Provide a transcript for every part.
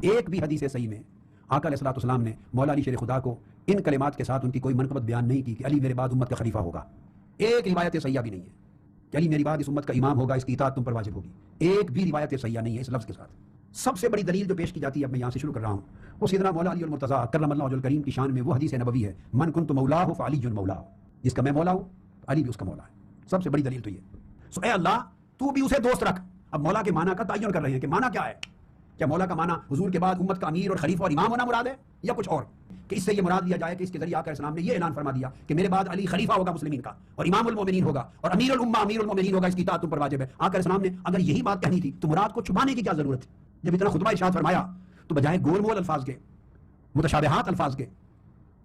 ایک بھی حدیث صحیح میں آقا علیہ الصلوۃ والسلام نے مولا علی شیر خدا کو ان کلمات کے ساتھ ان کی کوئی منقبت بیان نہیں کی کہ علی میرے بعد امت کا خلیفہ ہوگا. ایک روایت صحیحہ بھی نہیں ہے کہ علی میری بعد اس امت کا امام ہوگا، اس کی اطاعت تم پر واجب ہوگی. ایک بھی روایت صحیحہ نہیں ہے اس لفظ کے ساتھ. سب سے بڑی دلیل جو پیش کی جاتی ہے، اب میں یہاں سے شروع کر رہا ہوں، وہ سیدنا مولا علی المرتضیٰ کرم اللہ وجہہ الکریم کی شان میں وہ حدیث نبوی ہے، من کنت مولاہ فعلی مولاہ، جس کا میں مولا ہوں علی بھی اس کا مولا ہے. سب سے بڑی دلیل تو یہ. اے اللہ تو بھی اسے دوست رکھ. اب مولا کے معنی کا تعین کر رہے ہیں کہ معنی کیا ہے. کیا مولا کا معنی حضور کے بعد امت کا امیر اور خلیفہ اور امام ہونا مراد ہے، یا کچھ اور؟ کہ اس سے یہ مراد لیا جائے کہ اس کے ذریعے آقا اسلام نے یہ اعلان فرما دیا کہ میرے بعد علی خلیفہ ہوگا مسلمین کا، اور امام المومنین ہوگا، اور امیر الامہ امیر المومنین ہوگا، اس کی اطاعت تم پر واجب ہے. آقا اسلام نے اگر یہی بات کہنی تھی تو مراد کو چھپانے کی کیا ضرورت تھی؟ جب اتنا خطبہ ارشاد فرمایا تو بجائے گول مول الفاظ کے، متشابہات الفاظ کے،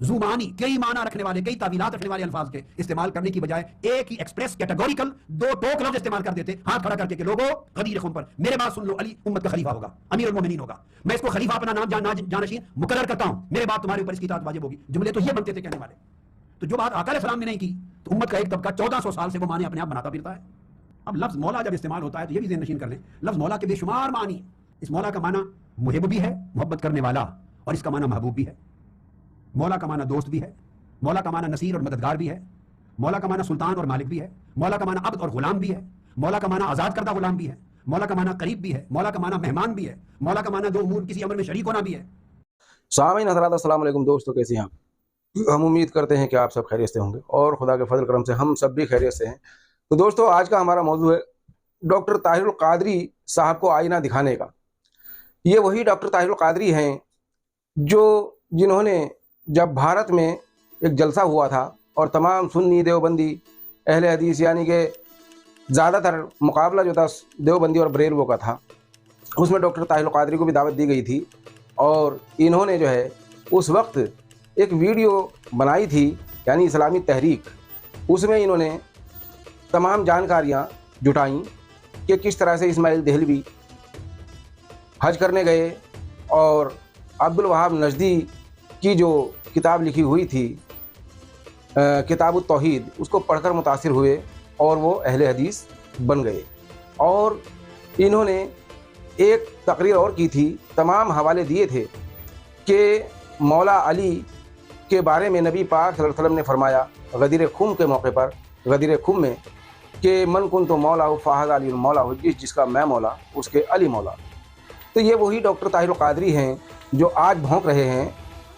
ذو معنی کئی معنی رکھنے والے، کئی تعویلات رکھنے والے الفاظ کے استعمال کرنے کی بجائے ایک ہی ایکسپریس کیٹیگوریکل دو ٹوک لفظ استعمال کر دیتے، ہاتھ کھڑا کر کے کہ لوگوں غدیر خم پر میرے بات سن لو، علی امت کا خلیفہ ہوگا، امیر المومنین ہوگا، میں اس کو خلیفہ اپنا نام جانشین مقرر کرتا ہوں، میرے بعد تمہارے اوپر اس کی اطاعت واجب ہوگی. جملے تو یہ بنتے تھے کہنے والے. تو جو بات آقا علیہ السلام نے نہیں کی تو امت کا ایک طبقہ 1400 سال سے وہ معنی اپنے آپ بناتا پھرتا ہے. اب لفظ مولا جب استعمال ہوتا ہے تو یہ بھی ذہن نشین کر لیں، لفظ مولا کے بے شمار معنی. اس مولا کا معنی محب بھی ہے، محبت کرنے والا، اور اس کا معنی محبوب بھی ہے. مولا کا معنی دوست بھی ہے، مولا کا معنی نصیر اور مددگار بھی ہے، مولا کا معنی سلطان اور مالک بھی ہے، مولا کا معنی عبد اور غلام بھی ہے، مولا کا معنی آزاد کردہ غلام بھی ہے، مولا کا معنی قریب بھی ہے، مولا کا معنی مہمان بھی ہے، مولا کا معنی دو امور کسی امر میں شریک ہونا بھی ہے. سامعین حضرات السلام علیکم. دوستو کیسے ہیں آپ؟ ہم امید کرتے ہیں کہ آپ سب خیریت سے ہوں گے، اور خدا کے فضل کرم سے ہم سب بھی خیریت سے ہیں. تو دوستو آج کا ہمارا موضوع ہے ڈاکٹر طاہر القادری صاحب کو آئینہ دکھانے کا. یہ وہی ڈاکٹر طاہر القادری ہیں جنہوں نے جب بھارت میں ایک جلسہ ہوا تھا اور تمام سنی دیوبندی اہل حدیث، یعنی کہ زیادہ تر مقابلہ جو تھا دیوبندی اور بریلویوں کا تھا، اس میں ڈاکٹر طاہر القادری کو بھی دعوت دی گئی تھی. اور انہوں نے جو ہے اس وقت ایک ویڈیو بنائی تھی، یعنی اسلامی تحریک. اس میں انہوں نے تمام جانکاریاں جٹائیں کہ کس طرح سے اسماعیل دہلوی حج کرنے گئے، اور عبد الوہاب نجدی کی جو کتاب لکھی ہوئی تھی کتاب التوحید، اس کو پڑھ کر متاثر ہوئے اور وہ اہل حدیث بن گئے. اور انہوں نے ایک تقریر اور کی تھی، تمام حوالے دیے تھے کہ مولا علی کے بارے میں نبی پاک صلی اللہ علیہ وسلم نے فرمایا غدیر خم کے موقع پر، غدیر خم میں، کہ من کنت مولا فہذا علی مولا، جس کا میں مولا اس کے علی مولا. تو یہ وہی ڈاکٹر طاہر القادری ہیں جو آج بھونک رہے ہیں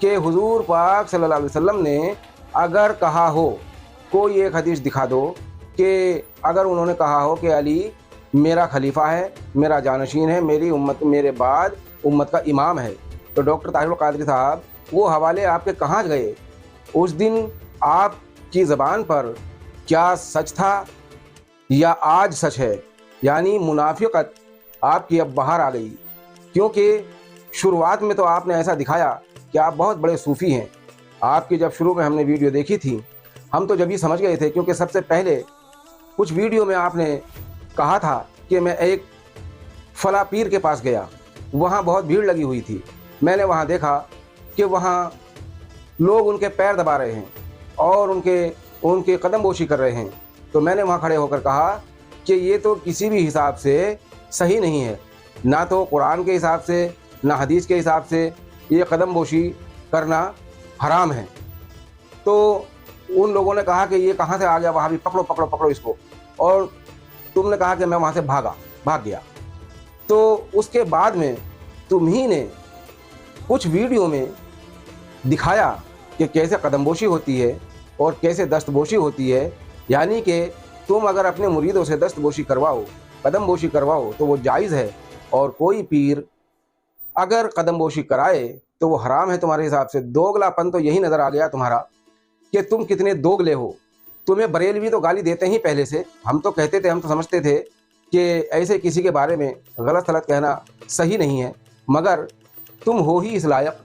کہ حضور پاک صلی اللہ علیہ وسلم نے اگر کہا ہو، کوئی ایک حدیث دکھا دو کہ اگر انہوں نے کہا ہو کہ علی میرا خلیفہ ہے، میرا جانشین ہے، میری امت میرے بعد امت کا امام ہے، تو ڈاکٹر طاہر القادری صاحب وہ حوالے آپ کے کہاں گئے؟ اس دن آپ کی زبان پر کیا سچ تھا یا آج سچ ہے؟ یعنی منافقت آپ کی اب باہر آ گئی، کیونکہ شروعات میں تو آپ نے ایسا دکھایا کہ آپ بہت بڑے صوفی ہیں. آپ کی جب شروع میں ہم نے ویڈیو دیکھی تھی، ہم تو جب ہی سمجھ گئے تھے، کیونکہ سب سے پہلے کچھ ویڈیو میں آپ نے کہا تھا کہ میں ایک فلاں پیر کے پاس گیا، وہاں بہت بھیڑ لگی ہوئی تھی، میں نے وہاں دیکھا کہ وہاں لوگ ان کے پیر دبا رہے ہیں اور ان کے قدم بوشی کر رہے ہیں. تو میں نے وہاں کھڑے ہو کر کہا کہ یہ تو کسی بھی حساب سے صحیح نہیں ہے، نہ تو قرآن کے حساب سے نہ حدیث کے حساب سے یہ قدم بوشی کرنا حرام ہے. تو ان لوگوں نے کہا کہ یہ کہاں سے آ گیا وہاں بھی، پکڑو پکڑو پکڑو اس کو. اور تم نے کہا کہ میں وہاں سے بھاگ گیا. تو اس کے بعد میں تمہیں نے کچھ ویڈیو میں دکھایا کہ کیسے قدم بوشی ہوتی ہے اور کیسے دست بوشی ہوتی ہے. یعنی کہ تم اگر اپنے مریدوں سے دست بوشی کرواؤ، قدم بوشی کرواؤ تو وہ جائز ہے، اور کوئی پیر اگر قدم بوشی کرائے تو وہ حرام ہے تمہارے حساب سے. دوگلا پن تو یہی نظر آ گیا تمہارا کہ تم کتنے دوگلے ہو. تمہیں بریلوی تو گالی دیتے ہی پہلے سے، ہم تو کہتے تھے، ہم تو سمجھتے تھے کہ ایسے کسی کے بارے میں غلط غلط کہنا صحیح نہیں ہے، مگر تم ہو ہی اس لائق،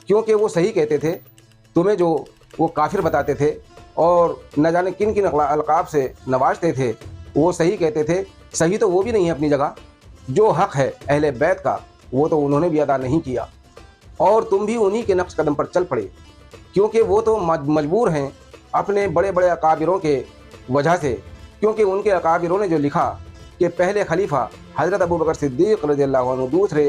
کیونکہ وہ صحیح کہتے تھے. تمہیں جو وہ کافر بتاتے تھے اور نہ جانے کن کن القاب سے نوازتے تھے، وہ صحیح کہتے تھے. صحیح تو وہ بھی نہیں ہے اپنی جگہ، جو حق ہے اہل بیت کا وہ تو انہوں نے بھی ادا نہیں کیا، اور تم بھی انہی کے نقش قدم پر چل پڑے، کیونکہ وہ تو مجبور ہیں اپنے بڑے بڑے اکابروں کے وجہ سے. کیونکہ ان کے اکابروں نے جو لکھا کہ پہلے خلیفہ حضرت ابو بکر صدیق رضی اللہ عنہ، دوسرے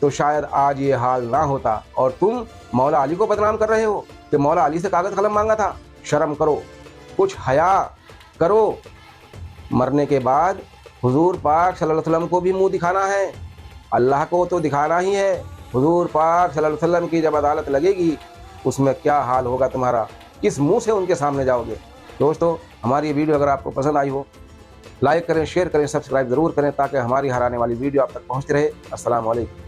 تو شاید آج یہ حال نہ ہوتا. اور تم مولا علی کو بدنام کر رہے ہو کہ مولا علی سے کاغذ قلم مانگا تھا. شرم کرو, کچھ حیا کرو. مرنے کے بعد حضور پاک صلی اللہ علیہ وسلم کو بھی منہ دکھانا ہے, اللہ کو تو دکھانا ہی ہے. حضور پاک صلی اللہ علیہ وسلم کی جب عدالت لگے گی اس میں کیا حال ہوگا تمہارا, کس منہ سے ان کے سامنے جاؤ گے. دوستو, ہماری یہ ویڈیو اگر آپ کو پسند آئی ہو لائک کریں, شیئر کریں, سبسکرائب ضرور کریں تاکہ ہماری ہر آنے والی ویڈیو آپ تک پہنچتی رہے. السلام علیکم.